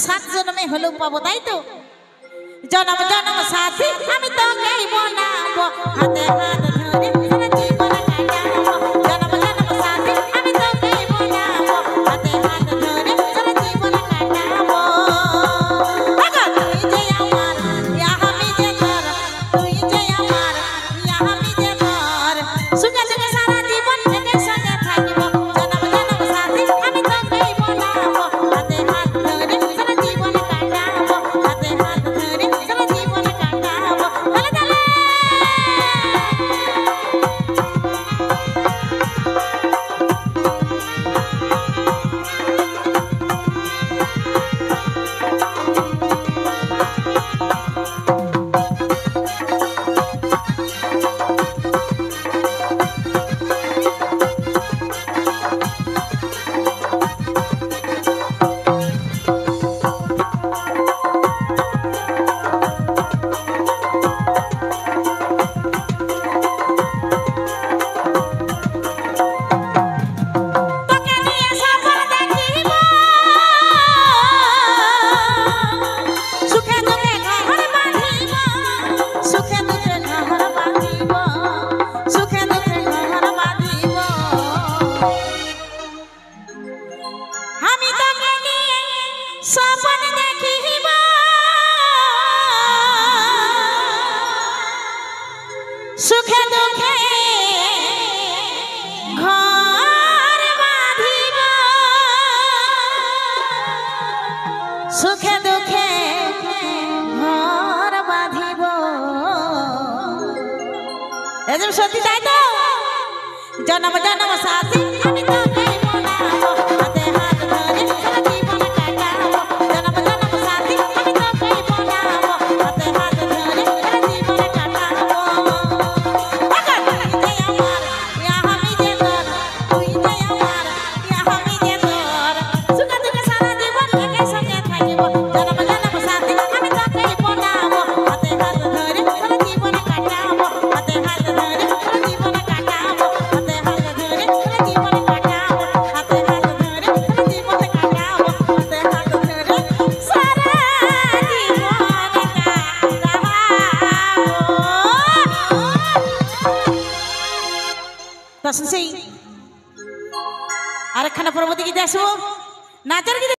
7 জন্মে হলেও পাবো, তাই তো? জনম জনম সাথী আমি তোকেই বনাবো, হাতে হাত ধরে সারা জীবন কাটাবো। জনম জনম সাথী আমি তোকেই বনাবো, হাতে হাত ধরে সারা জীবন কাটাবো। আগো তুই যে আমার, ইয়া আমি যে তোর, তুই যে আমার, ইয়া আমি যে তোর, সুখে সুখে সারা জীবন একে সঙ্গে থাকবো। জনম জনম সাথী আমি তোকেই বনাবো, হাতে হাত ধরে সারা জীবন কাটাবো, হাতে হাত ধরে সারা জীবন কাটাবো। তালে তালে সুখে দুঃখে ঘর বাঁধিব, সুখে দুঃখে ঘর বাঁধিব। এজম সত্যি, তাই তো? জনম জনম সাথী আমি তোকেই বনাবো, হাতে হাত ধরে সারা জীবন কাটাবো। জনম জনম সাথী আমি তোকেই বনাবো, হাতে হাত ধরে সারা জীবন কাটাবো। আরেকখানা পরবর্তী গীতে আসবো, নাচের গীতে।